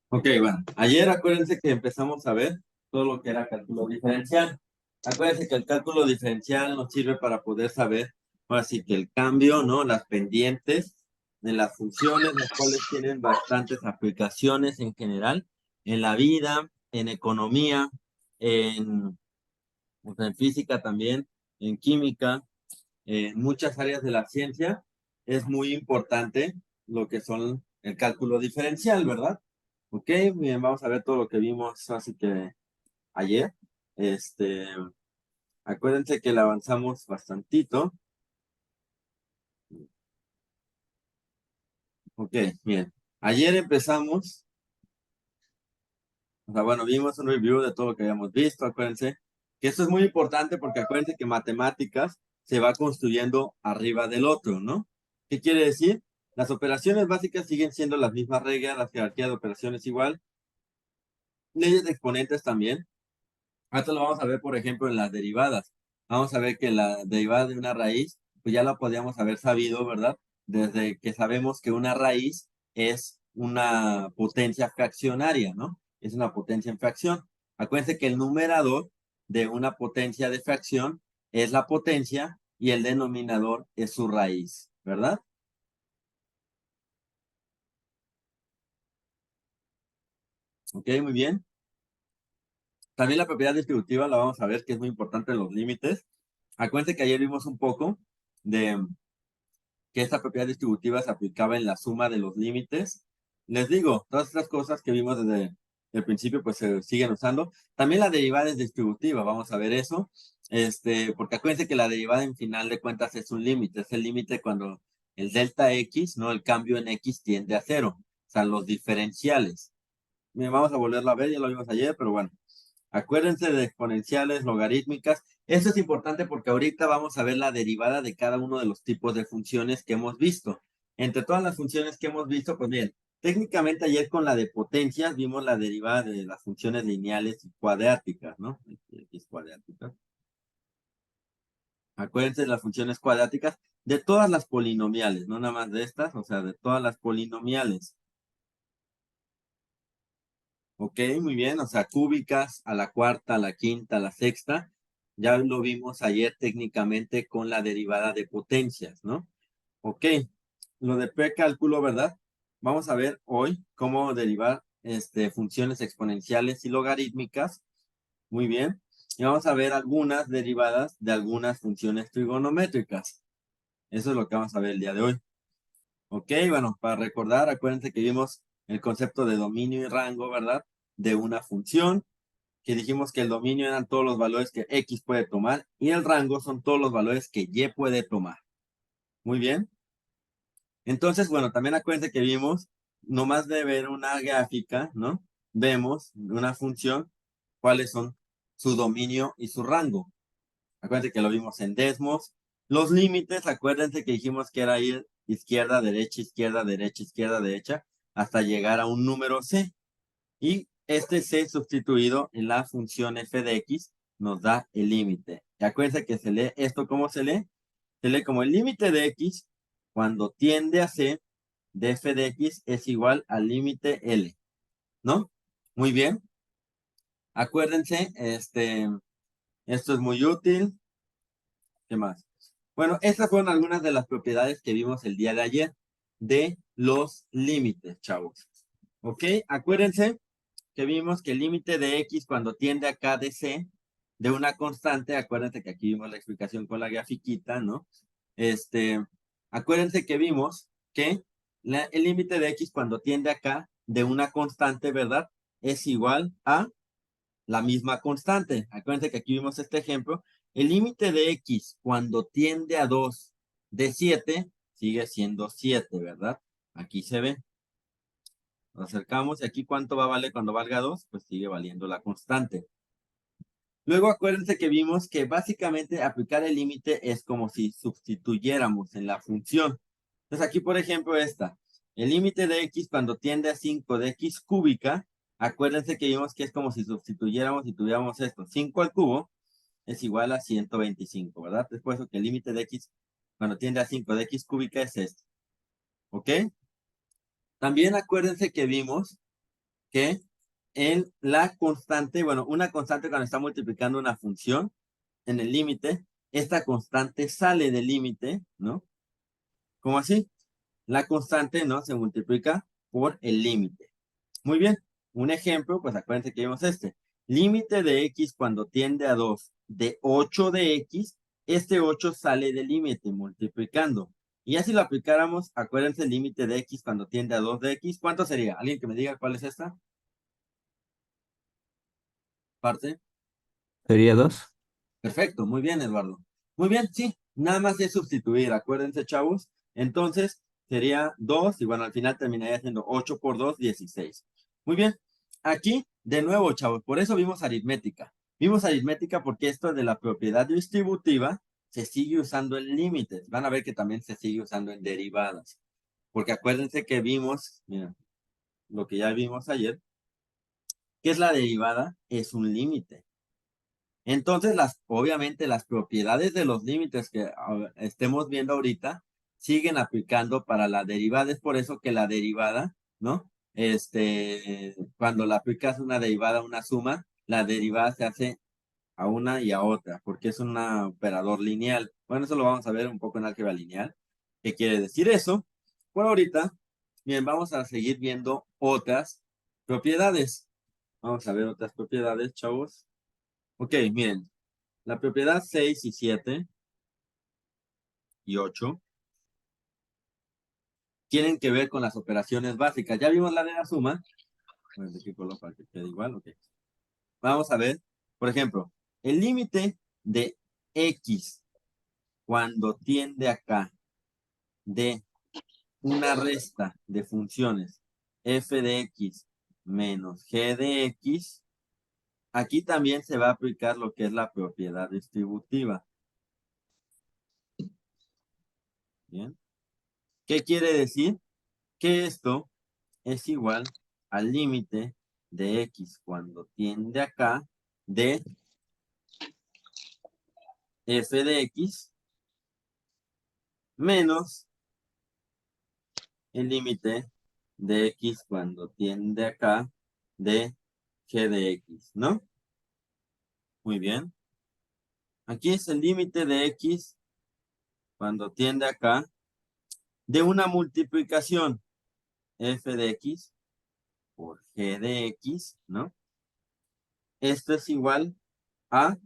Ok, bueno, ayer acuérdense que empezamos a ver todo lo que era cálculo diferencial. Acuérdense que el cálculo diferencial nos sirve para poder saber, ahora sí que el cambio, ¿no? Las pendientes de las funciones, las cuales tienen bastantes aplicaciones en general, en la vida, en economía, en, pues, en física también, en química, en muchas áreas de la ciencia. Es muy importante lo que son el cálculo diferencial, ¿verdad? Ok, bien, vamos a ver todo lo que vimos así que ayer. Este, acuérdense que le avanzamos bastantito. Ok, bien. Ayer empezamos, o sea, bueno, vimos un review de todo lo que habíamos visto. Acuérdense que esto es muy importante porque acuérdense que matemáticas se va construyendo arriba del otro, ¿no? ¿Qué quiere decir? Las operaciones básicas siguen siendo las mismas reglas, la jerarquía de operaciones igual, leyes de exponentes también. Esto lo vamos a ver, por ejemplo, en las derivadas. Vamos a ver que la derivada de una raíz, pues ya la podíamos haber sabido, ¿verdad? Desde que sabemos que una raíz es una potencia fraccionaria, ¿no? Es una potencia en fracción. Acuérdense que el numerador de una potencia de fracción es la potencia y el denominador es su raíz, ¿verdad? Ok, muy bien. También la propiedad distributiva la vamos a ver que es muy importante en los límites. Acuérdense que ayer vimos un poco de que esta propiedad distributiva se aplicaba en la suma de los límites. Les digo, todas estas cosas que vimos desde el principio, pues se siguen usando. También la derivada es distributiva, vamos a ver eso. Porque acuérdense que la derivada en final de cuentas es un límite, es el límite cuando el delta X, ¿no? El cambio en X tiende a cero, o sea, los diferenciales. Bien, vamos a volverlo a ver, ya lo vimos ayer, pero bueno. Acuérdense de exponenciales, logarítmicas. Eso es importante porque ahorita vamos a ver la derivada de cada uno de los tipos de funciones que hemos visto. Entre todas las funciones que hemos visto, pues bien, técnicamente ayer con la de potencias vimos la derivada de las funciones lineales y cuadráticas, ¿no? X cuadráticas. Acuérdense de las funciones cuadráticas de todas las polinomiales, no nada más de estas, o sea, de todas las polinomiales. Ok, muy bien, o sea, cúbicas a la cuarta, a la quinta, a la sexta. Ya lo vimos ayer técnicamente con la derivada de potencias, ¿no? Ok, lo de precálculo, ¿verdad? Vamos a ver hoy cómo derivar funciones exponenciales y logarítmicas. Muy bien. Y vamos a ver algunas derivadas de algunas funciones trigonométricas. Eso es lo que vamos a ver el día de hoy. Ok, bueno, para recordar, acuérdense que vimos el concepto de dominio y rango, ¿verdad? De una función, que dijimos que el dominio eran todos los valores que X puede tomar y el rango son todos los valores que Y puede tomar. Muy bien. Entonces, bueno, también acuérdense que vimos, nomás de ver una gráfica, ¿no? Vemos una función, cuáles son su dominio y su rango. Acuérdense que lo vimos en desmos. Los límites, acuérdense que dijimos que era ir izquierda, derecha, izquierda, derecha, izquierda, derecha, hasta llegar a un número C. Y este C sustituido en la función f de x nos da el límite. Y acuérdense que se lee esto, ¿cómo se lee? Se lee como el límite de x cuando tiende a C de f de x es igual al límite L, ¿no? Muy bien. Acuérdense, esto es muy útil. ¿Qué más? Bueno, estas fueron algunas de las propiedades que vimos el día de ayer de los límites, chavos. ¿Ok? Acuérdense que vimos que el límite de x cuando tiende a k de c de una constante, acuérdense que aquí vimos la explicación con la grafiquita, ¿no? Este, acuérdense que vimos que el límite de x cuando tiende a k de una constante, ¿verdad? Es igual a la misma constante. Acuérdense que aquí vimos este ejemplo. El límite de x cuando tiende a 2 de 7 sigue siendo 7, ¿verdad? Aquí se ve. Nos acercamos y aquí cuánto va a valer cuando valga 2, pues sigue valiendo la constante. Luego acuérdense que vimos que básicamente aplicar el límite es como si sustituyéramos en la función. Entonces aquí, por ejemplo, el límite de x cuando tiende a 5 de x cúbica, acuérdense que vimos que es como si sustituyéramos y tuviéramos esto. 5 al cubo es igual a 125, ¿verdad? Es por eso que el límite de x cuando tiende a 5 de x cúbica es este. ¿Ok? También acuérdense que vimos que en la constante, bueno, una constante cuando está multiplicando una función en el límite, esta constante sale del límite, ¿no? ¿Cómo así? La constante, ¿no? Se multiplica por el límite. Muy bien. Un ejemplo, pues acuérdense que vimos este. Límite de x cuando tiende a 2 de 8 de x, este 8 sale del límite multiplicando. Y ya si lo aplicáramos, acuérdense el límite de x cuando tiende a 2 de x, ¿cuánto sería? ¿Alguien que me diga cuál es esta parte? Sería 2. Perfecto, muy bien, Eduardo. Muy bien, sí, nada más es sustituir, acuérdense, chavos. Entonces, sería 2 y bueno, al final terminaría siendo 8 por 2, 16. Muy bien, aquí, de nuevo, chavos, por eso vimos aritmética. Vimos aritmética porque esto de la propiedad distributiva se sigue usando en límites. Van a ver que también se sigue usando en derivadas. Porque acuérdense que vimos, mira, lo que ya vimos ayer, que es la derivada, es un límite. Entonces, obviamente, las propiedades de los límites que estemos viendo ahorita siguen aplicando para la derivada. Es por eso que la derivada, ¿no? Cuando la aplicas una derivada a una suma, la derivada se hace a una y a otra, porque es un operador lineal. Bueno, eso lo vamos a ver un poco en álgebra lineal. ¿Qué quiere decir eso? Por ahorita, bien, vamos a seguir viendo otras propiedades. Vamos a ver otras propiedades, chavos. Ok, miren. La propiedad 6 y 7 y 8 tienen que ver con las operaciones básicas. Ya vimos la de la suma. Bueno, ¿de qué color para que quede igual? Ok. Vamos a ver, por ejemplo, el límite de x cuando tiende acá de una resta de funciones f de x menos g de x, aquí también se va a aplicar lo que es la propiedad distributiva. ¿Bien? ¿Qué quiere decir? Que esto es igual al límite de x cuando tiende acá de f de x menos el límite de x cuando tiende acá de g de x, ¿no? Muy bien. Aquí es el límite de x cuando tiende acá de una multiplicación f de x por g de x, ¿no? Esto es igual a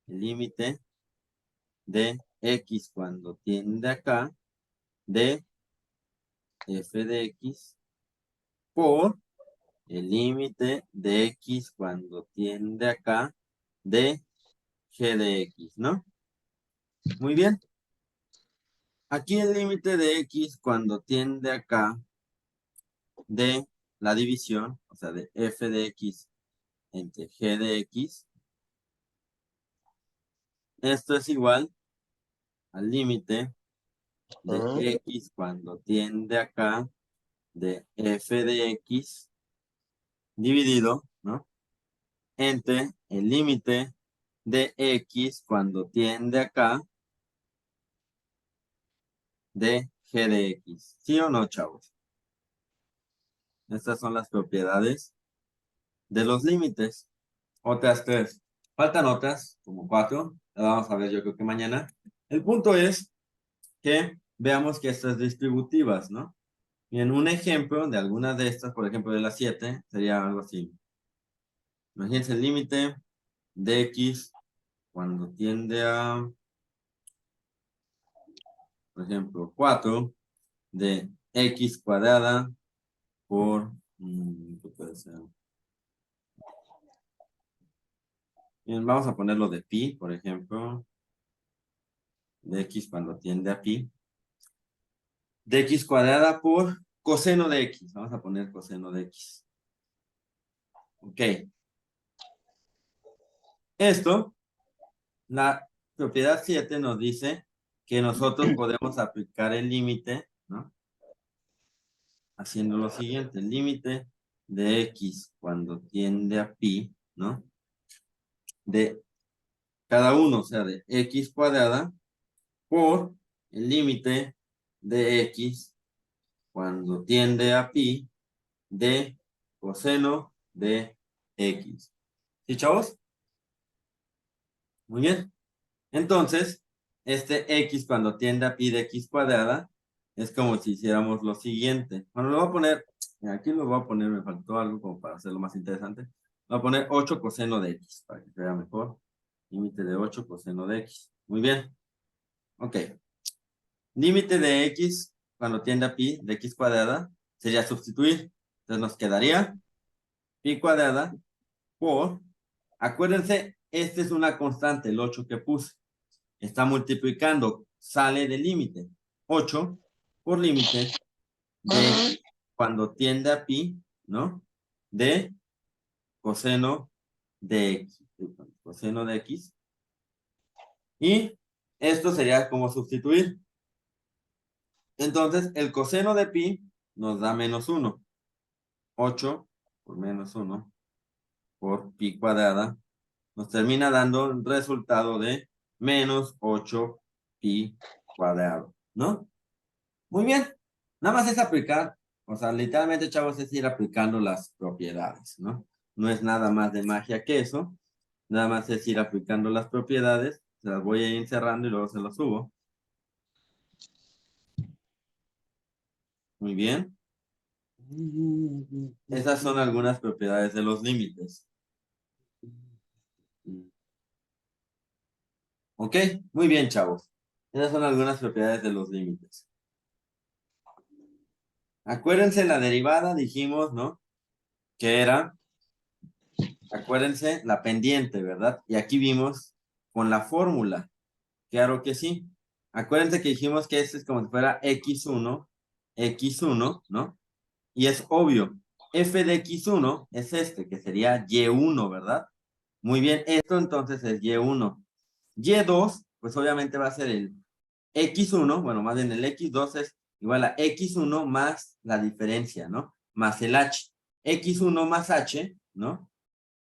el límite de x cuando tiende acá de f de x por el límite de x cuando tiende acá de g de x, ¿no? Muy bien. Aquí el límite de x cuando tiende acá de la división, o sea, de f de x entre g de x, esto es igual al límite de x cuando tiende acá de f de x dividido, ¿no? Entre el límite de x cuando tiende acá de g de x. ¿Sí o no, chavos? Estas son las propiedades de los límites. Otras tres. Faltan otras, como cuatro. Las vamos a ver yo creo que mañana. El punto es que veamos que estas distributivas, ¿no? Y en un ejemplo de algunas de estas, por ejemplo de las 7, sería algo así. Imagínense el límite de x cuando tiende a, por ejemplo, 4 de x cuadrada por, ¿qué puede ser? Bien, vamos a ponerlo de pi, por ejemplo, de x cuando tiende a pi, de x cuadrada por coseno de x. Vamos a poner coseno de x. Ok. Esto, la propiedad 7 nos dice que nosotros podemos aplicar el límite, ¿no? Haciendo lo siguiente, el límite de x cuando tiende a pi, ¿no? De cada uno, o sea, de x cuadrada por el límite de x cuando tiende a pi de coseno de X. ¿Sí, chavos? Muy bien. Entonces, este X cuando tiende a pi de X cuadrada, es como si hiciéramos lo siguiente. Bueno, lo voy a poner, aquí lo voy a poner, me faltó algo como para hacerlo más interesante. Voy a poner 8 coseno de X, para que se vea mejor. Límite de 8 coseno de X. Muy bien. Ok. Límite de X cuando tiende a pi de X cuadrada sería sustituir. Entonces nos quedaría pi cuadrada por, acuérdense, esta es una constante, el 8 que puse. Está multiplicando, sale del límite. 8 por límite de cuando tiende a pi, ¿no? De coseno de X. Coseno de X. Y esto sería como sustituir. Entonces, el coseno de pi nos da menos 1. 8 por menos 1 por pi cuadrada nos termina dando un resultado de menos 8 pi cuadrado, ¿no? Muy bien. Nada más es aplicar, o sea, literalmente, chavos, es ir aplicando las propiedades, ¿no? No es nada más de magia que eso. Nada más es ir aplicando las propiedades. Se las voy a ir encerrando y luego se las subo. Muy bien. Esas son algunas propiedades de los límites. Ok, muy bien, chavos. Esas son algunas propiedades de los límites. Acuérdense la derivada, dijimos, ¿no? Que era, acuérdense, la pendiente, ¿verdad? Y aquí vimos con la fórmula. Claro que sí. Acuérdense que dijimos que este es como si fuera x1, ¿no? Y es obvio. F de x1 es este, que sería y1, ¿verdad? Muy bien, esto entonces es y1. Y2, pues obviamente va a ser el x1, bueno, más bien el x2 es igual a x1 más la diferencia, ¿no? Más el h. x1 más h, ¿no?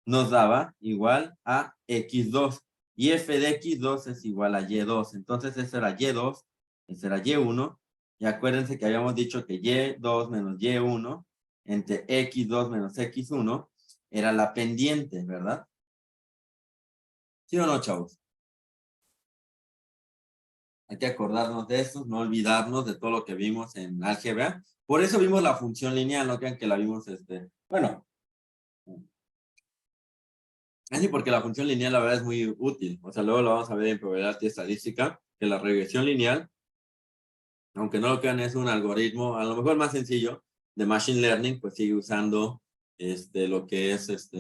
Nos daba igual a x2. Y f de x2 es igual a y2. Entonces, eso era y2, eso era y1. Y acuérdense que habíamos dicho que y2 menos y1 entre x2 menos x1 era la pendiente, ¿verdad? ¿Sí o no, chavos? Hay que acordarnos de eso, no olvidarnos de todo lo que vimos en álgebra. Por eso vimos la función lineal, no crean que la vimos, bueno, así porque la función lineal la verdad es muy útil. O sea, luego lo vamos a ver en probabilidad y estadística, que la regresión lineal, aunque no lo crean, es un algoritmo, a lo mejor más sencillo, de machine learning, pues sigue usando lo que es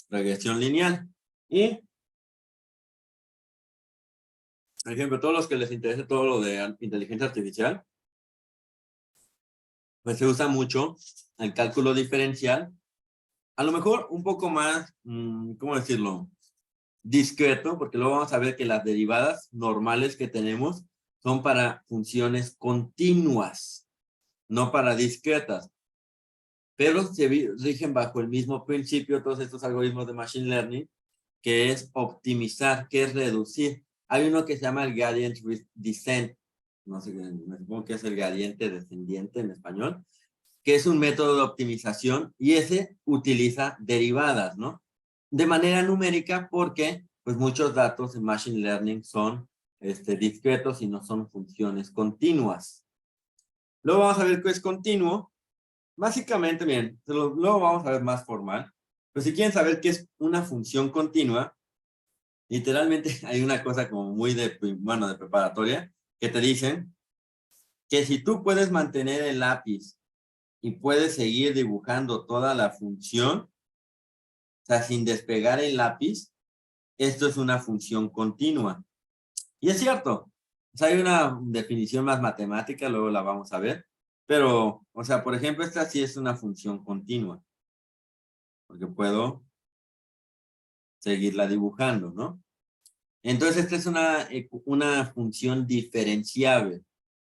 regresión lineal. Y, por ejemplo, todos los que les interese todo lo de inteligencia artificial, pues se usa mucho el cálculo diferencial. A lo mejor un poco más, ¿cómo decirlo? Discreto, porque luego vamos a ver que las derivadas normales que tenemos son para funciones continuas, no para discretas, pero se rigen bajo el mismo principio todos estos algoritmos de machine learning, que es optimizar, que es reducir. Hay uno que se llama el gradient descent, no sé, me supongo que es el gradiente descendiente en español, que es un método de optimización y ese utiliza derivadas, ¿no? De manera numérica porque pues muchos datos en machine learning son discretos y no son funciones continuas. Luego vamos a ver qué es continuo. Básicamente, bien, luego vamos a ver más formal. Pero si quieren saber qué es una función continua, literalmente hay una cosa como muy de preparatoria, que te dicen que si tú puedes mantener el lápiz y puedes seguir dibujando toda la función, o sea, sin despegar el lápiz, esto es una función continua. Y es cierto, o sea, hay una definición más matemática, luego la vamos a ver, pero, o sea, por ejemplo, esta sí es una función continua, porque puedo seguirla dibujando, ¿no? Entonces, esta es una función diferenciable,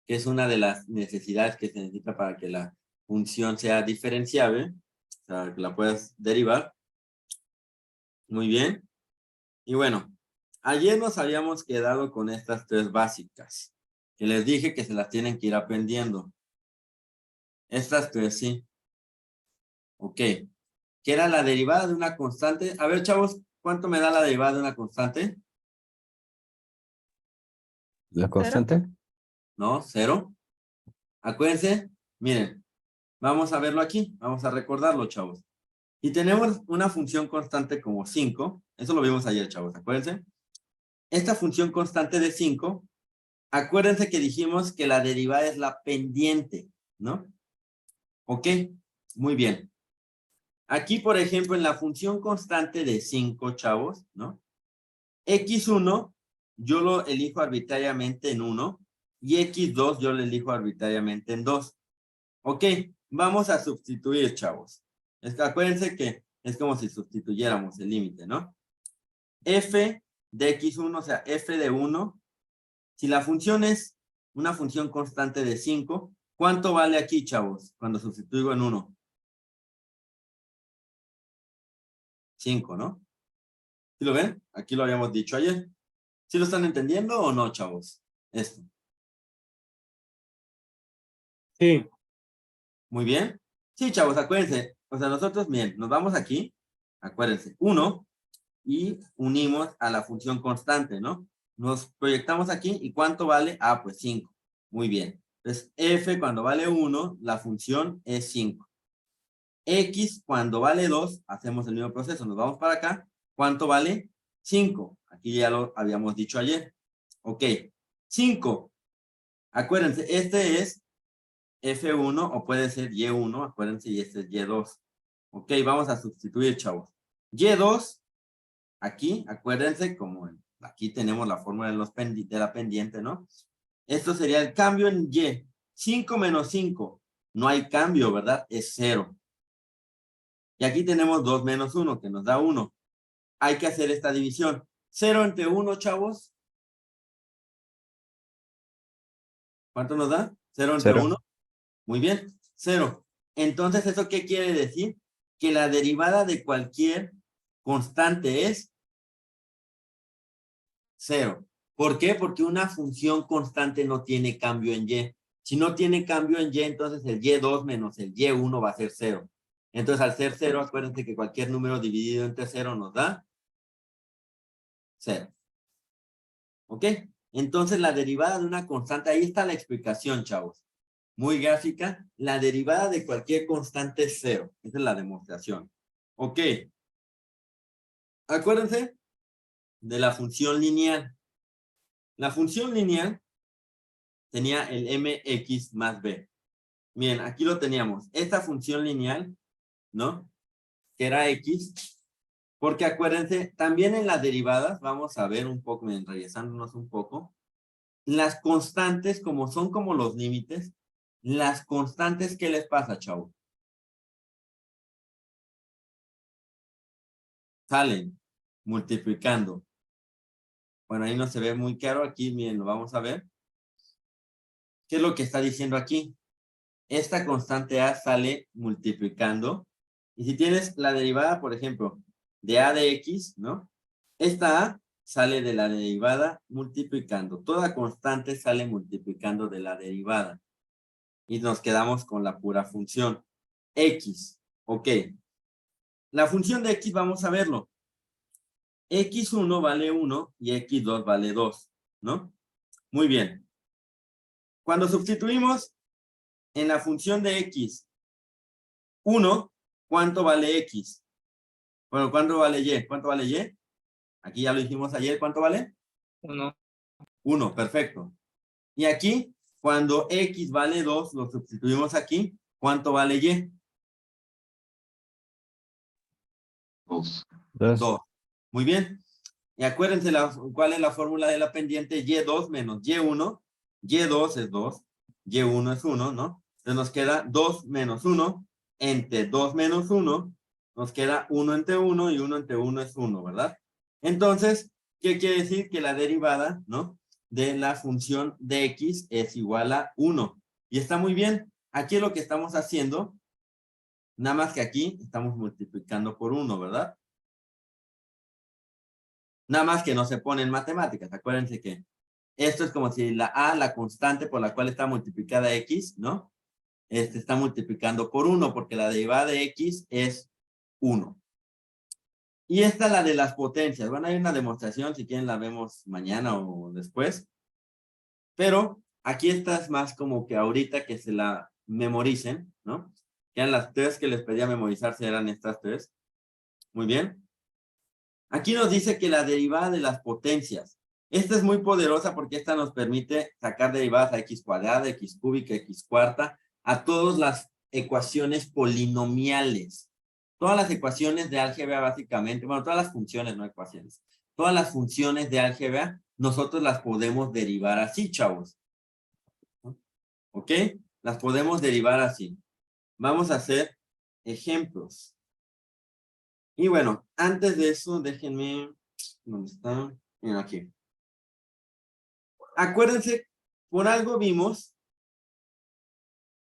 que es una de las necesidades que se necesita para que la función sea diferenciable, o sea, que la puedas derivar. Muy bien. Y bueno, ayer nos habíamos quedado con estas tres básicas, que les dije que se las tienen que ir aprendiendo. Estas tres, sí. Ok. ¿Qué era la derivada de una constante? A ver, chavos, ¿cuánto me da la derivada de una constante? ¿La constante? ¿No? ¿Cero? Acuérdense, miren, vamos a verlo aquí, vamos a recordarlo, chavos. Y tenemos una función constante como 5, eso lo vimos ayer, chavos, acuérdense. Esta función constante de 5, acuérdense que dijimos que la derivada es la pendiente, ¿no? Ok, muy bien. Aquí, por ejemplo, en la función constante de 5, chavos, ¿no? X1, yo lo elijo arbitrariamente en 1, y X2 yo lo elijo arbitrariamente en 2. Ok, vamos a sustituir, chavos. Acuérdense que es como si sustituyéramos el límite, ¿no? F de X1, o sea, F de 1. Si la función es una función constante de 5, ¿cuánto vale aquí, chavos? Cuando sustituyo en 1. 5, ¿no? ¿Sí lo ven? Aquí lo habíamos dicho ayer. ¿Sí lo están entendiendo o no, chavos? Esto. Sí. Muy bien. Sí, chavos, acuérdense. O sea, nosotros, bien, nos vamos aquí. Acuérdense. 1. Y unimos a la función constante, ¿no? Nos proyectamos aquí. ¿Y cuánto vale? Ah, pues 5. Muy bien. Entonces, f cuando vale 1, la función es 5. X cuando vale 2, hacemos el mismo proceso. Nos vamos para acá. ¿Cuánto vale? 5. Aquí ya lo habíamos dicho ayer. Ok. 5. Acuérdense, este es F1 o puede ser Y1. Acuérdense, y este es Y2. Ok, vamos a sustituir, chavos. Y2, aquí, acuérdense, como aquí tenemos la fórmula de la pendiente, ¿no? Esto sería el cambio en Y. 5 menos 5. No hay cambio, ¿verdad? Es 0. Y aquí tenemos 2 menos 1, que nos da 1. Hay que hacer esta división. 0 entre 1, chavos. ¿Cuánto nos da? 0 entre 1. Muy bien, 0. Entonces, ¿eso qué quiere decir? Que la derivada de cualquier constante es 0. ¿Por qué? Porque una función constante no tiene cambio en Y. Si no tiene cambio en Y, entonces el Y2 menos el Y1 va a ser 0. Entonces, al ser 0, acuérdense que cualquier número dividido entre 0 nos da 0. ¿Ok? Entonces, la derivada de una constante, ahí está la explicación, chavos. Muy gráfica. La derivada de cualquier constante es 0. Esa es la demostración. ¿Ok? Acuérdense de la función lineal. La función lineal tenía el mx más b. Bien, aquí lo teníamos. Esta función lineal, ¿no? Que era x. Porque acuérdense, también en las derivadas, vamos a ver un poco, regresándonos un poco, las constantes, como son como los límites, las constantes, ¿qué les pasa, chavo? Salen multiplicando. Bueno, ahí no se ve muy claro. Aquí, miren, lo vamos a ver. ¿Qué es lo que está diciendo aquí? Esta constante a sale multiplicando. Y si tienes la derivada, por ejemplo, de a de x, ¿no? Esta a sale de la derivada multiplicando. Toda constante sale multiplicando de la derivada. Y nos quedamos con la pura función. X. Ok. La función de x vamos a verlo. X1 vale 1 y X2 vale 2, ¿no? Muy bien. Cuando sustituimos en la función de X 1, ¿cuánto vale X? Bueno, ¿cuánto vale Y? ¿Cuánto vale Y? Aquí ya lo dijimos ayer, ¿cuánto vale? 1. 1, perfecto. Y aquí, cuando X vale 2, lo sustituimos aquí, ¿cuánto vale Y? 2. 2. Muy bien. Y acuérdense cuál es la fórmula de la pendiente. Y2 menos Y1. Y2 es 2. Y1 es 1, ¿no? Entonces nos queda 2 menos 1. Entre 2 menos 1, nos queda 1 entre 1 y 1 entre 1 es 1, ¿verdad? Entonces, ¿qué quiere decir? Que la derivada, ¿no? De la función de X es igual a 1. Y está muy bien. Aquí lo que estamos haciendo, nada más que aquí estamos multiplicando por 1, ¿verdad? Nada más que no se pone en matemáticas. Acuérdense que esto es como si la A, la constante por la cual está multiplicada X, ¿no? está multiplicando por 1, porque la derivada de x es 1. Y esta es la de las potencias. Bueno, hay una demostración, si quieren la vemos mañana o después. Pero aquí esta es más como que ahorita que se la memoricen, ¿no? Eran las tres que les pedía memorizarse, eran estas tres. Muy bien. Aquí nos dice que la derivada de las potencias. Esta es muy poderosa porque esta nos permite sacar derivadas a x cuadrada, x cúbica, x cuarta, a todas las ecuaciones polinomiales. Todas las ecuaciones de álgebra básicamente, bueno, todas las funciones, no ecuaciones. Todas las funciones de álgebra, nosotros las podemos derivar así, chavos. ¿Ok? Las podemos derivar así. Vamos a hacer ejemplos. Y bueno, antes de eso, déjenme... ¿Dónde está? Miren, aquí. Acuérdense, por algo vimos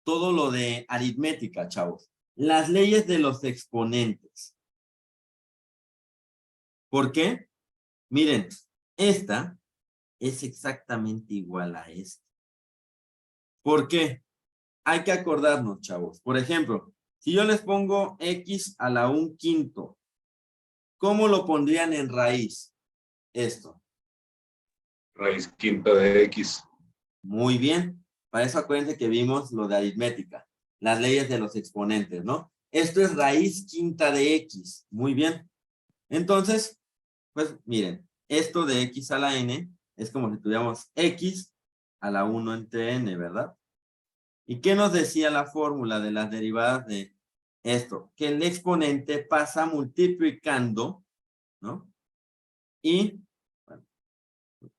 todo lo de aritmética, chavos. Las leyes de los exponentes. ¿Por qué? Miren, esta es exactamente igual a esta. ¿Por qué? Hay que acordarnos, chavos. Por ejemplo, si yo les pongo x a la 1/5, ¿cómo lo pondrían en raíz? Esto. Raíz quinta de X. Muy bien. Para eso acuérdense que vimos lo de aritmética. Las leyes de los exponentes, ¿no? Esto es raíz quinta de X. Muy bien. Entonces, pues miren, esto de X a la N es como si tuviéramos X a la 1 entre N, ¿verdad? ¿Y qué nos decía la fórmula de las derivadas de esto? Que el exponente pasa multiplicando, ¿no? Y,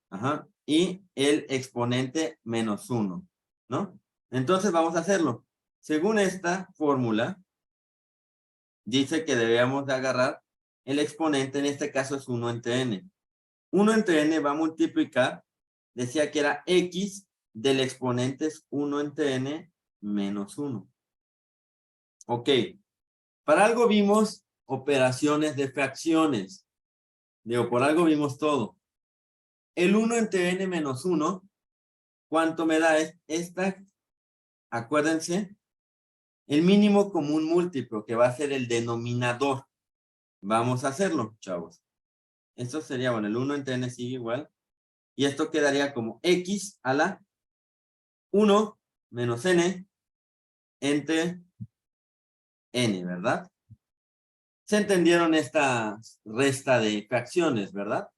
bueno, y el exponente menos 1, ¿no? Entonces vamos a hacerlo. Según esta fórmula, dice que debemos de agarrar el exponente, en este caso es 1 entre n. 1 entre n va a multiplicar, decía que era x del exponente es 1 entre n menos 1. Ok. Para algo vimos operaciones de fracciones. Digo, por algo vimos todo. El 1 entre n menos 1, ¿cuánto me da esta? Acuérdense, el mínimo común múltiplo, que va a ser el denominador. Vamos a hacerlo, chavos. Esto sería, bueno, el 1 entre n sigue igual. Y esto quedaría como x a la 1 menos n entre n, ¿verdad? ¿Se entendieron esta resta de fracciones, verdad?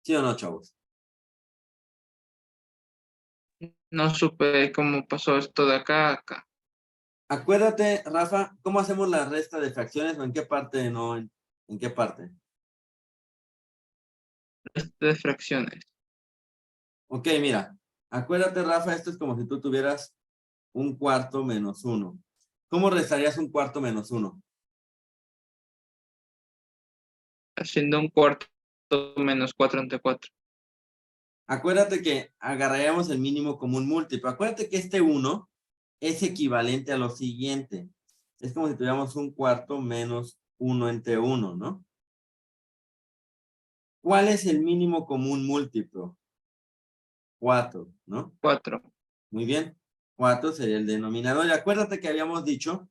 ¿Sí o no, chavos? No supe cómo pasó esto de acá a acá. Acuérdate, Rafa, ¿cómo hacemos la resta de fracciones o en qué parte no? ¿En qué parte? De fracciones. Ok, mira. Acuérdate, Rafa, esto es como si tú tuvieras un cuarto menos 1. ¿Cómo restarías un cuarto menos 1? Haciendo un cuarto menos 4 entre 4. Acuérdate que agarraríamos el mínimo común múltiplo. Acuérdate que este 1 es equivalente a lo siguiente. Es como si tuviéramos un cuarto menos 1 entre 1, ¿no? ¿Cuál es el mínimo común múltiplo? 4, ¿no? 4. Muy bien. 4 sería el denominador. Y acuérdate que habíamos dicho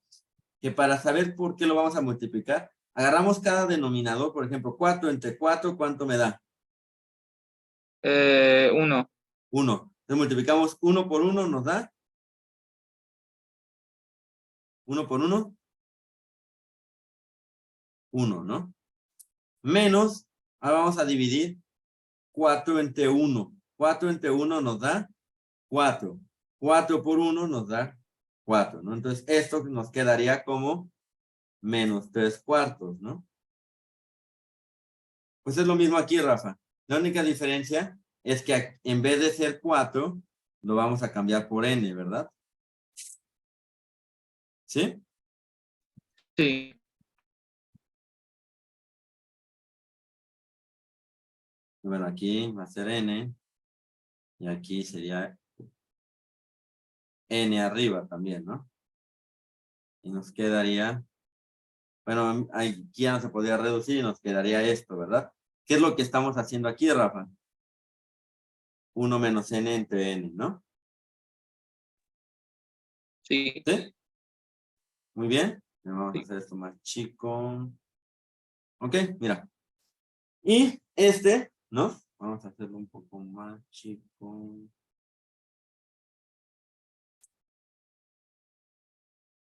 que para saber por qué lo vamos a multiplicar, agarramos cada denominador. Por ejemplo, 4 entre 4, ¿cuánto me da? 1. 1. Entonces multiplicamos 1 por 1, nos da 1 por 1, 1, ¿no? Menos, ahora vamos a dividir 4 entre 1. 4 entre 1 nos da 4. 4 por 1 nos da 4, ¿no? Entonces, esto nos quedaría como menos 3 cuartos, ¿no? Pues es lo mismo aquí, Rafa. La única diferencia es que en vez de ser 4, lo vamos a cambiar por n, ¿verdad? ¿Sí? Sí. Bueno, aquí va a ser n. Y aquí sería n arriba también, ¿no? Y nos quedaría... Bueno, aquí ya no se podría reducir y nos quedaría esto, ¿verdad? ¿Qué es lo que estamos haciendo aquí, Rafa? 1 menos n entre n, ¿no? Sí. ¿Sí? Muy bien. Vamos a Sí. hacer esto más chico. Ok, mira. Y este, ¿no? Vamos a hacerlo un poco más chico.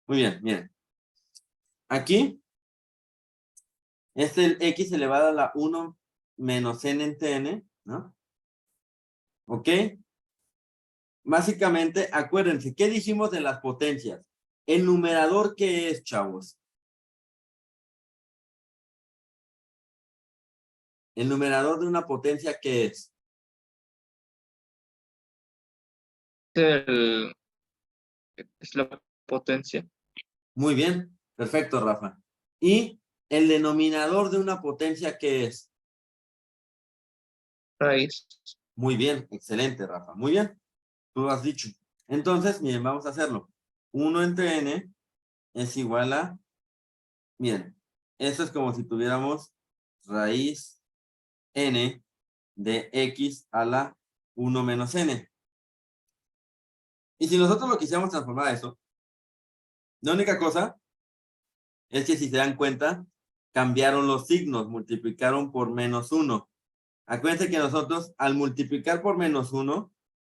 Muy bien, miren. Aquí, este x elevado a la 1 menos n en tn, ¿no? ¿Ok? Básicamente, acuérdense, ¿qué dijimos de las potencias? ¿El numerador qué es, chavos? ¿El numerador de una potencia qué es? El- es la potencia. Muy bien, perfecto, Rafa. ¿Y el denominador de una potencia qué es? Raíz. Muy bien, excelente, Rafa. Muy bien, tú lo has dicho. Entonces, miren, vamos a hacerlo. 1 entre n es igual a, miren, esto es como si tuviéramos raíz n de x a la 1 menos n. Y si nosotros lo quisiéramos transformar a eso, la única cosa es que si se dan cuenta, cambiaron los signos, multiplicaron por menos 1. Acuérdense que nosotros al multiplicar por menos 1,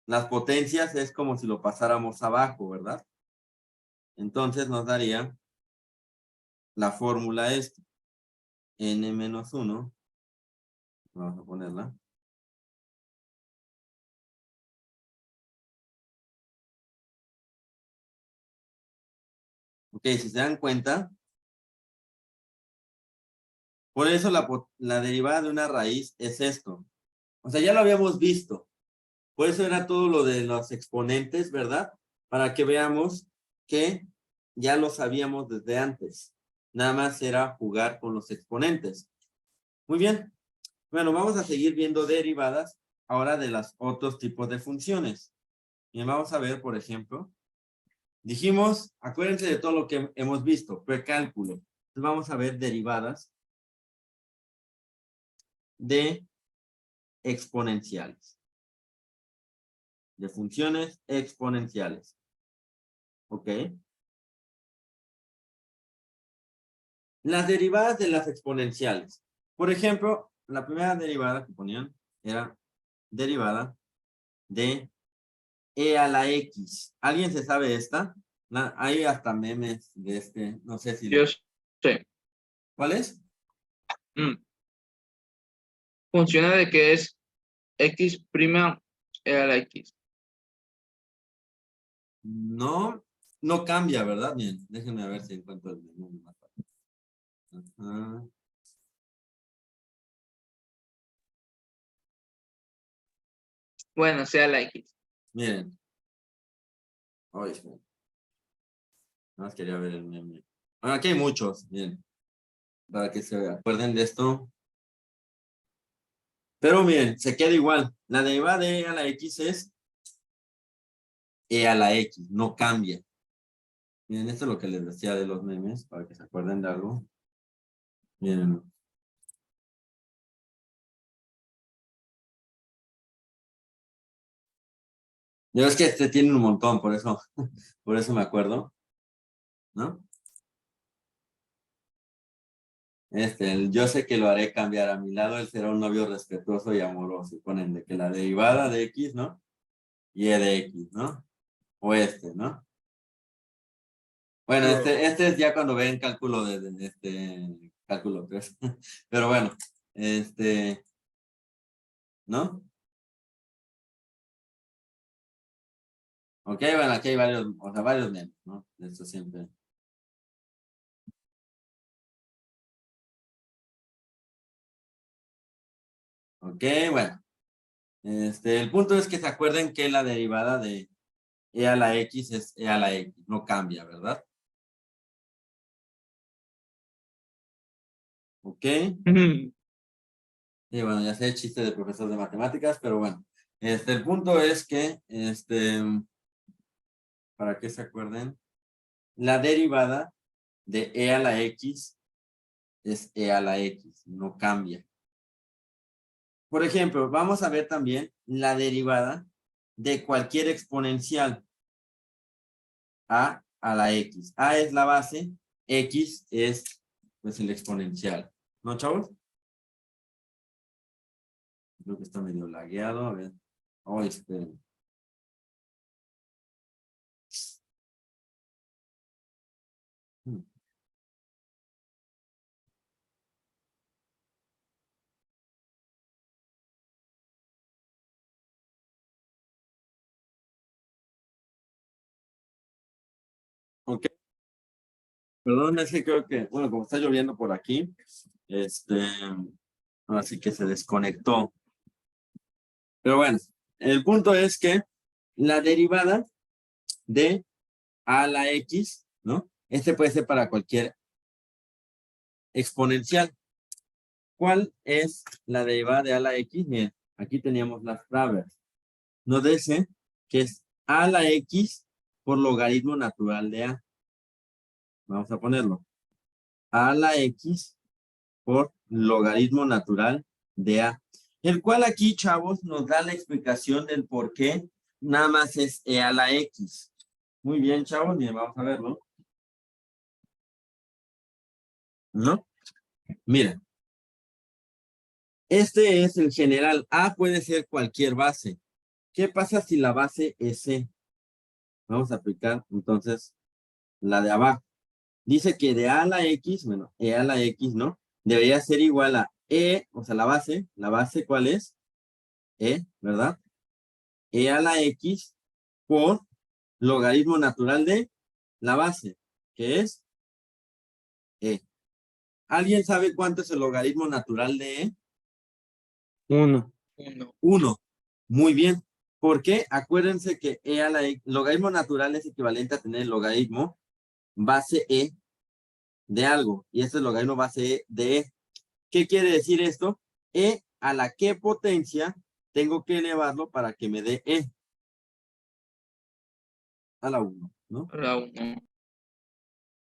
las potencias es como si lo pasáramos abajo, ¿verdad? Entonces nos daría la fórmula esta. N menos 1. Vamos a ponerla. Ok, si se dan cuenta, por eso la derivada de una raíz es esto. O sea, ya lo habíamos visto. Por eso era todo lo de los exponentes, ¿verdad? Para que veamos que ya lo sabíamos desde antes. Nada más era jugar con los exponentes. Muy bien. Bueno, vamos a seguir viendo derivadas ahora de los otros tipos de funciones. Y vamos a ver, por ejemplo, dijimos, acuérdense de todo lo que hemos visto, precálculo. Entonces vamos a ver derivadas de exponenciales. De funciones exponenciales. ¿Ok? Las derivadas de las exponenciales. Por ejemplo, la primera derivada que ponían era derivada de e a la x. ¿Alguien se sabe esta? Hay hasta memes de este, no sé si... Yo sé. ¿Cuál es? Funciona de que es x' a la x. No, no cambia, ¿verdad? Bien, déjenme ver si encuentro el menú más fácil. Ajá. Bueno, sea la x. Miren. Ay, espera. Nada más quería ver el meme. Bueno, aquí hay muchos, bien. Para que se acuerden de esto. Pero miren, se queda igual. La derivada de e a la x es e a la x, no cambia. Miren, esto es lo que les decía de los memes, para que se acuerden de algo. Miren. Yo es que este tiene un montón, por eso me acuerdo, ¿no? Yo sé que lo haré cambiar a mi lado, él será un novio respetuoso y amoroso. Y ponen de que la derivada de x, ¿no? Y e de x, ¿no? O ¿no? Bueno, este es ya cuando ven cálculo cálculo 3. Pero bueno, ¿no? Ok, bueno, aquí hay varios, o sea, varios memes, ¿no? Esto siempre. Ok, bueno. El punto es que se acuerden que la derivada de e a la x es e a la x, no cambia, ¿verdad? Ok. Y bueno, ya sé chiste de profesor de matemáticas, pero bueno. El punto es que, para que se acuerden, la derivada de e a la x es e a la x, no cambia. Por ejemplo, vamos a ver también la derivada de cualquier exponencial. a la X. A es la base, X es pues el exponencial. ¿No, chavos? Creo que está medio lagueado. A ver. Oh, esperen. Ok. Perdón, es que creo que, bueno, como está lloviendo por aquí, así que se desconectó. Pero bueno, el punto es que la derivada de a la X, ¿no? Puede ser para cualquier exponencial. ¿Cuál es la derivada de a la X? Miren, aquí teníamos las tablas. Nos dice que es a la X por logaritmo natural de a. Vamos a ponerlo. A la X por logaritmo natural de a. El cual aquí, chavos, nos da la explicación del por qué nada más es e a la X. Muy bien, chavos, bien, vamos a verlo. ¿No? Miren. Este es el general. A puede ser cualquier base. ¿Qué pasa si la base es C? Vamos a aplicar entonces la de abajo. Dice que de A a la X, bueno, E a la X, ¿no? Debería ser igual a E, o sea, la base. ¿La base cuál es? E, ¿verdad? E a la X por logaritmo natural de la base, que es E. ¿Alguien sabe cuánto es el logaritmo natural de E? 1. 1. Muy bien. ¿Por qué? Acuérdense que E a la logaritmo natural es equivalente a tener el logaritmo base E de algo. Y este es el logaritmo base E de E. ¿Qué quiere decir esto? E a la que potencia tengo que elevarlo para que me dé E. A la 1, ¿no? La 1.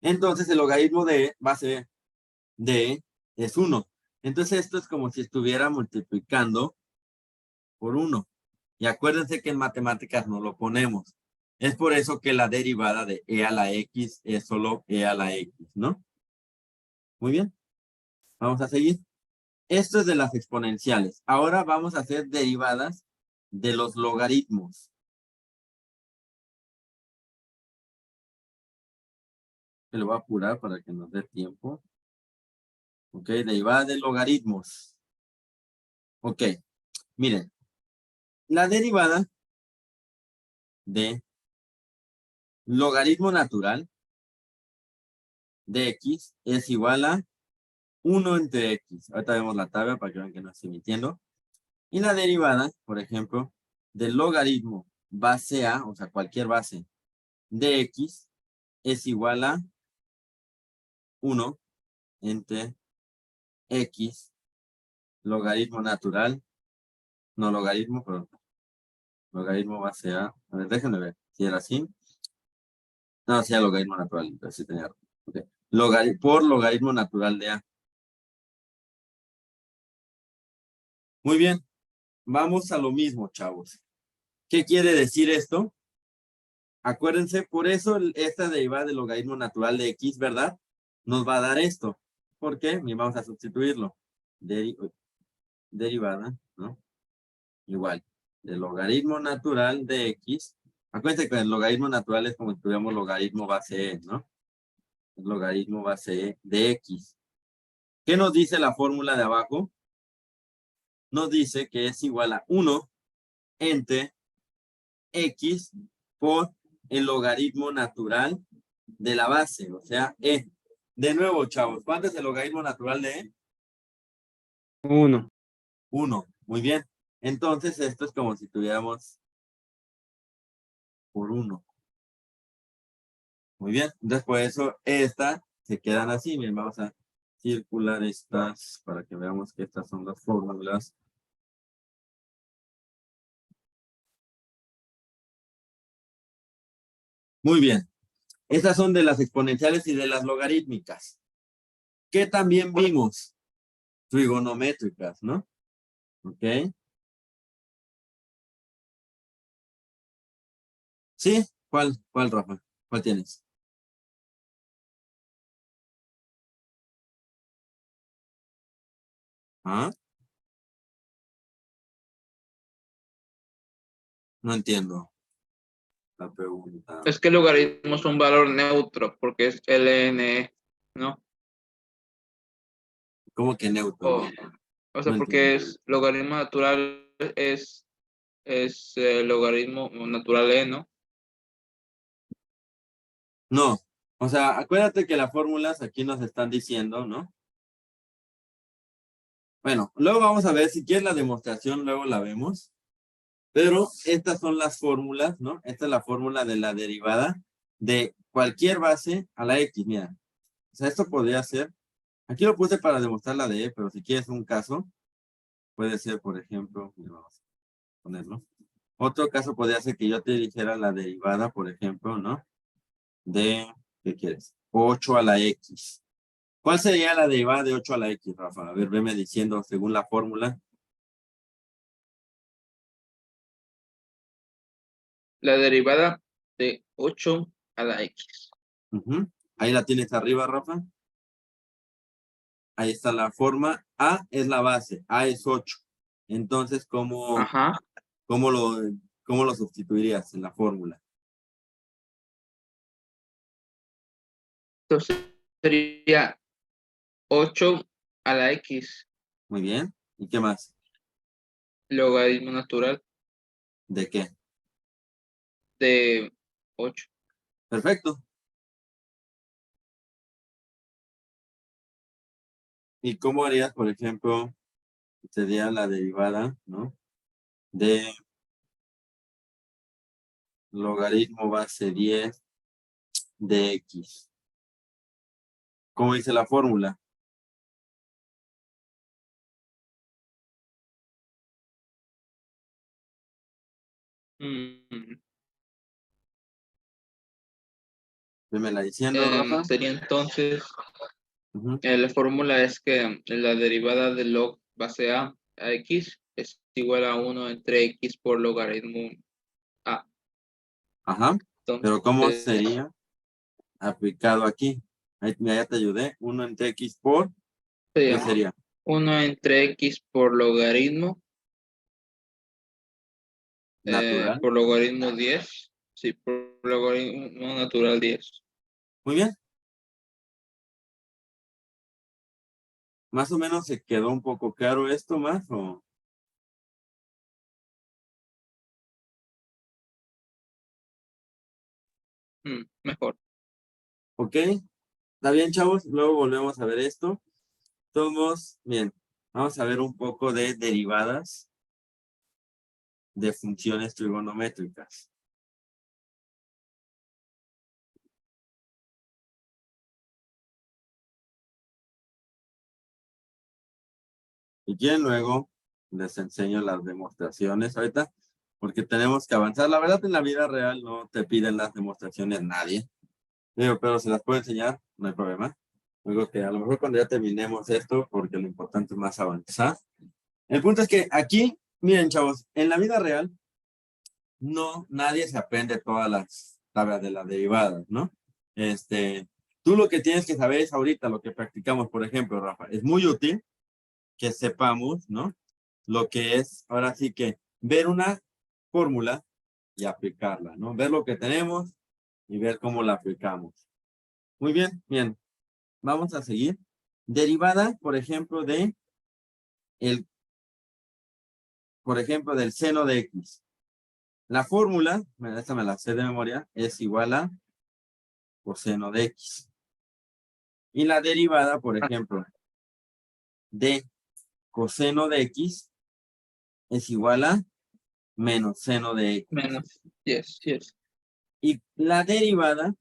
Entonces el logaritmo de base de E es 1. Entonces esto es como si estuviera multiplicando por 1. Y acuérdense que en matemáticas no lo ponemos. Es por eso que la derivada de e a la x es solo e a la x, ¿no? Muy bien. Vamos a seguir. Esto es de las exponenciales. Ahora vamos a hacer derivadas de los logaritmos. Se lo voy a apurar para que nos dé tiempo. Ok, derivada de logaritmos. Ok, miren. La derivada de logaritmo natural de x es igual a 1 entre x. Ahorita vemos la tabla para que vean que no estoy mintiendo. Y la derivada, por ejemplo, del logaritmo base a, o sea, cualquier base de x, es igual a 1 entre x, logaritmo natural, no logaritmo, pero logaritmo base a. A ver, déjenme ver si era así. No, sí era logaritmo natural, entonces sí tenía. Okay. Por logaritmo natural de a. Muy bien, vamos a lo mismo, chavos. ¿Qué quiere decir esto? Acuérdense, por eso esta derivada del logaritmo natural de x, ¿verdad? Nos va a dar esto. ¿Por qué? Y vamos a sustituirlo. Derivada, ¿no? Igual. Del logaritmo natural de x. Acuérdense que el logaritmo natural es como si tuviéramos logaritmo base e, ¿no? El logaritmo base e de x. ¿Qué nos dice la fórmula de abajo? Nos dice que es igual a 1 entre x por el logaritmo natural de la base, o sea, e. De nuevo, chavos, ¿cuánto es el logaritmo natural de e? 1. 1. Muy bien. Entonces, esto es como si tuviéramos por 1. Muy bien. Entonces, por eso, esta se quedan así. Bien, vamos a circular estas para que veamos que estas son las fórmulas. Muy bien. Estas son de las exponenciales y de las logarítmicas. ¿Qué también vimos? Trigonométricas, ¿no? Ok. ¿Sí? ¿Cuál, Rafa? ¿Cuál tienes? ¿Ah? No entiendo la pregunta. Es que el logaritmo es un valor neutro porque es ln, ¿no? ¿Cómo que neutro? O, o No sea, porque entiendo. es logaritmo natural es logaritmo natural ¿no? No. O sea, acuérdate que las fórmulas aquí nos están diciendo, ¿no? Bueno, luego vamos a ver si quieres la demostración, luego la vemos. Pero estas son las fórmulas, ¿no? Esta es la fórmula de la derivada de cualquier base a la X. Mira, o sea, esto podría ser, aquí lo puse para demostrar la de E, pero si quieres un caso, puede ser, por ejemplo, mira, vamos a ponerlo. Otro caso podría ser que yo te dijera la derivada, por ejemplo, ¿no? De, ¿qué quieres? 8 a la X. ¿Cuál sería la derivada de 8 a la X, Rafa? A ver, veme diciendo según la fórmula. La derivada de 8 a la x. Ujú. Ahí la tienes arriba, Rafa. Ahí está la forma. A es la base, A es 8. Entonces, Ajá. cómo lo, ¿cómo lo sustituirías en la fórmula? Entonces sería 8 a la x, Muy bien. ¿Y qué más? logaritmo natural ¿De qué? de 8. Perfecto. ¿Y cómo harías, por ejemplo, sería la derivada, ¿no? De logaritmo base 10 de X. ¿Cómo dice la fórmula? Vémela diciendo, Rafa. Sería entonces, Ujú. la fórmula es que la derivada de log base a x es igual a 1 entre x por logaritmo a. Ajá. Pero ¿cómo Entonces sería aplicado aquí? Ahí ya te ayudé. 1 entre X por, ¿qué sería sería? 1 entre x Natural. por logaritmo 10. Sí, por logaritmo natural 10. Muy bien. Más o menos se quedó un poco claro esto más, ¿o? Mejor. ¿Ok? ¿Está bien, chavos? Luego volvemos a ver esto. Todos, bien. Vamos a ver un poco de derivadas de funciones trigonométricas. Y quieren luego, les enseño las demostraciones ahorita, porque tenemos que avanzar. La verdad, en la vida real no te piden las demostraciones nadie. Digo, pero se las puedo enseñar, no hay problema. Luego que a lo mejor cuando ya terminemos esto, porque lo importante es más avanzar. El punto es que aquí, miren, chavos, en la vida real, no, nadie se aprende todas las tablas de las derivadas, ¿no? Tú lo que tienes que saber es ahorita lo que practicamos, por ejemplo, Rafa, es muy útil que sepamos, ¿no? Lo que es, ahora sí que, ver una fórmula y aplicarla, ¿no? Ver lo que tenemos y ver cómo la aplicamos. Muy bien, bien. Vamos a seguir. Derivada, por ejemplo, por ejemplo, del seno de X. La fórmula, esta me la sé de memoria, es igual a coseno de X. Y la derivada, por ejemplo, de coseno de X es igual a menos seno de X. Menos. Yes. Y la derivada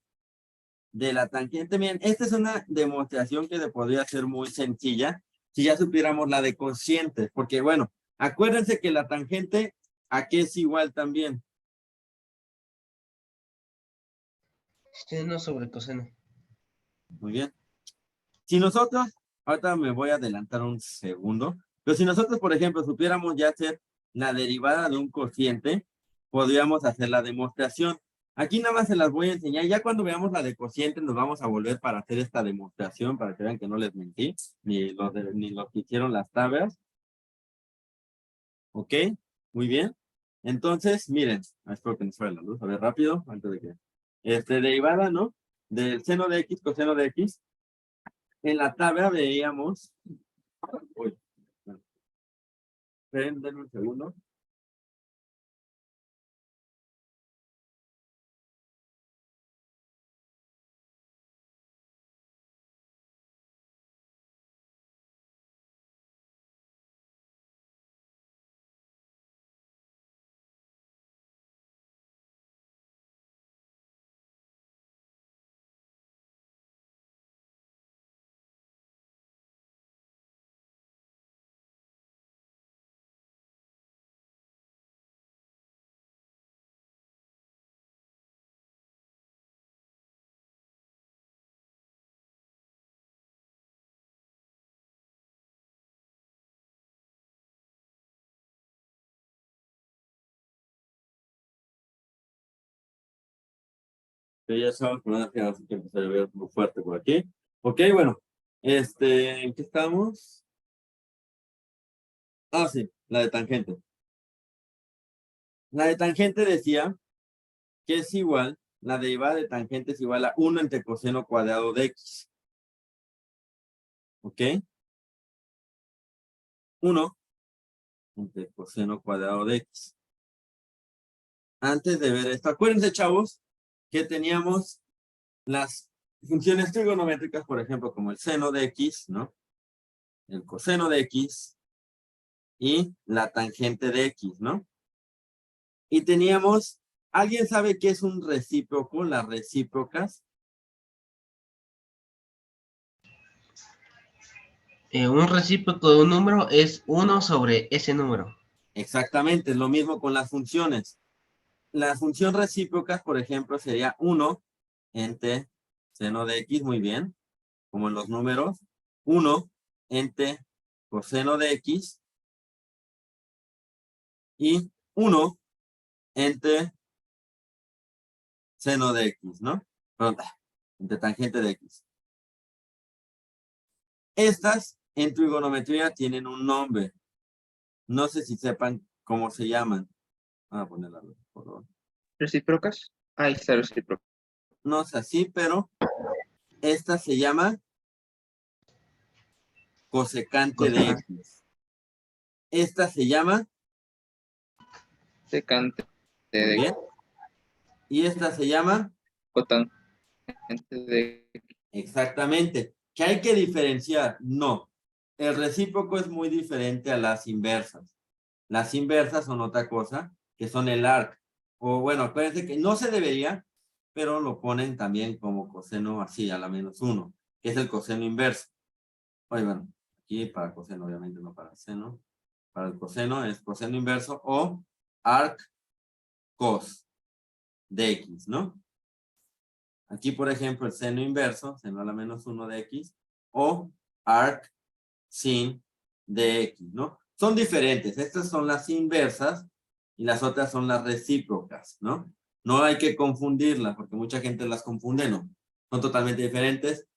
de la tangente, bien, esta es una demostración que podría ser muy sencilla si ya supiéramos la de cocientes, porque bueno, acuérdense que la tangente aquí es igual también. Seno sobre coseno. Muy bien. Si nosotros, ahorita me voy a adelantar un segundo, pero si nosotros, por ejemplo, supiéramos ya hacer la derivada de un cociente, podríamos hacer la demostración. Aquí nada más se las voy a enseñar. Ya cuando veamos la de cociente nos vamos a volver para hacer esta demostración, para que vean que no les mentí, ni los que hicieron las tablas. ¿Ok? Muy bien. Entonces, miren, espero que nos salga la luz, a ver rápido, antes de que... derivada, ¿no? Del seno de X, coseno de X. En la tabla veíamos... Uy, denme un segundo. Que ya sabemos que van a quedar, así que empezar a ver muy fuerte por aquí. Ok, bueno. ¿En qué estamos? Ah, sí, la de tangente. La de tangente decía que es igual, la derivada de tangente es igual a 1 entre coseno cuadrado de X. ¿Ok? 1 entre coseno cuadrado de X. Antes de ver esto, acuérdense, chavos, que teníamos las funciones trigonométricas, por ejemplo, como el seno de X, ¿no? El coseno de X y la tangente de X, ¿no? Y teníamos, ¿alguien sabe qué es un recíproco? Las recíprocas. Un recíproco de un número es 1 sobre ese número. Exactamente, es lo mismo con las funciones. La función recíproca, por ejemplo, sería 1 entre seno de X, muy bien, como en los números. 1 entre coseno de X y 1 entre seno de X, ¿no? Perdón, entre tangente de X. Estas en trigonometría tienen un nombre. No sé si sepan cómo se llaman. Voy a ponerla, por favor. ¿Recíprocas? Ahí está recíproca. No es así, pero esta se llama cosecante de X. Esta se llama, Secante muy de bien, y esta se llama, cotangente de exactamente. ¿Qué hay que diferenciar? No. El recíproco es muy diferente a las inversas. Las inversas son otra cosa, que son el arc. O bueno, acuérdense que no se debería, pero lo ponen también como coseno así, a la -1, que es el coseno inverso. Oye, bueno, aquí para coseno, obviamente, no para seno. Para el coseno es coseno inverso o arc cos de X, ¿no? Aquí, por ejemplo, el seno inverso, seno a la -1 de X, o arc sin de X, ¿no? Son diferentes. Estas son las inversas y las otras son las recíprocas, ¿no? No hay que confundirlas porque mucha gente las confunde, ¿no? Son totalmente diferentes.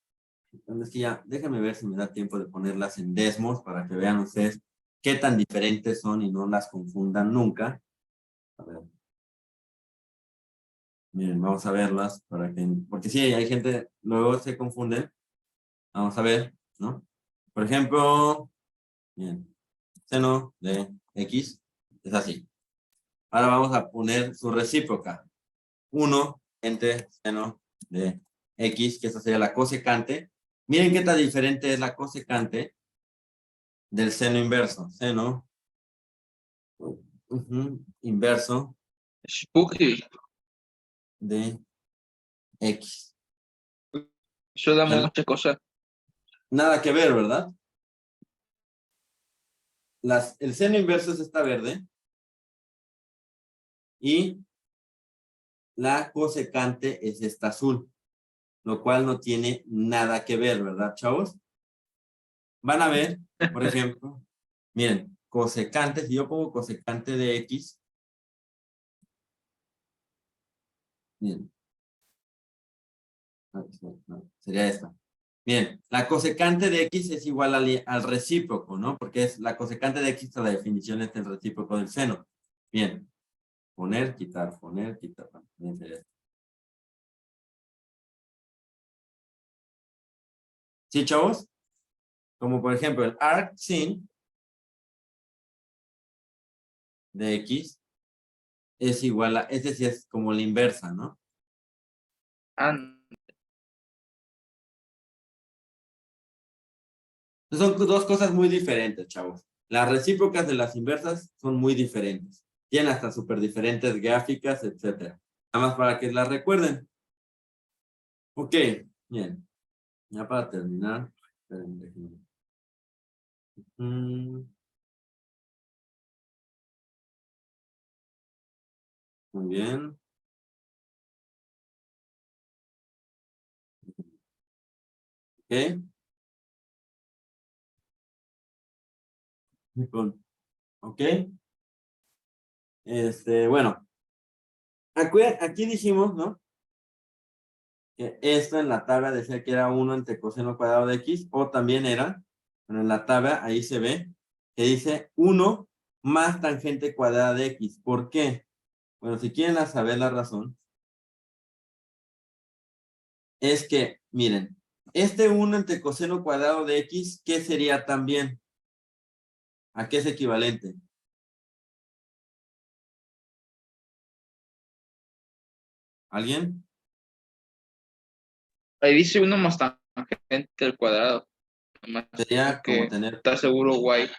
Entonces, que ya, déjenme ver si me da tiempo de ponerlas en Desmos para que vean ustedes qué tan diferentes son y no las confundan nunca. A ver. Miren, vamos a verlas para que, porque sí, hay gente, luego se confunde. Vamos a ver, ¿no? Por ejemplo, miren, seno de X es así. Ahora vamos a poner su recíproca. 1 entre seno de X, que esa sería la cosecante. Miren qué tan diferente es la cosecante del seno inverso. Seno inverso Spooky. de X. Eso da Bueno, muchas cosas. nada que ver, ¿verdad? El seno inverso es esta verde. Y la cosecante es esta azul. Lo cual no tiene nada que ver, ¿verdad, chavos? Van a ver, por ejemplo, miren, cosecante, si yo pongo cosecante de X, Bien. No, sería esta. Bien, la cosecante de x es igual al recíproco, ¿no? Porque es la cosecante de x, la definición es el recíproco del seno. Bien. Poner, quitar, poner, quitar. Bien, sería esto. ¿Sí, chavos? Como por ejemplo el arcsin de x es igual a, ese sí es como la inversa, ¿no? Ah, Son dos cosas muy diferentes, chavos. Las recíprocas de las inversas son muy diferentes. Tienen hasta súper diferentes gráficas, etcétera. Nada más para que las recuerden. Ok, bien. Ya para terminar. Esperen, déjenme. Muy bien. Ok. Ok. Bueno. Aquí dijimos, ¿no? Que esto en la tabla decía que era 1 entre coseno cuadrado de x, o también era, bueno, en la tabla ahí se ve, que dice 1 más tangente cuadrada de x. ¿Por qué? Bueno, si quieren saber la razón, es que, miren, este 1 entre coseno cuadrado de x, ¿qué sería también? ¿A qué es equivalente? ¿Alguien? ahí dice 1 más tangente al cuadrado. Nomás Sería como que tener... está seguro, guay.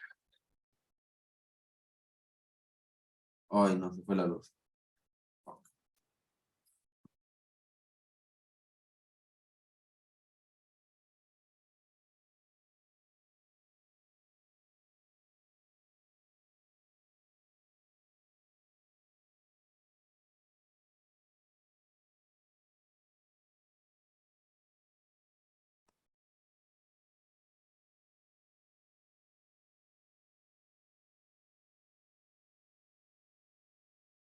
Ay, no, se fue la luz.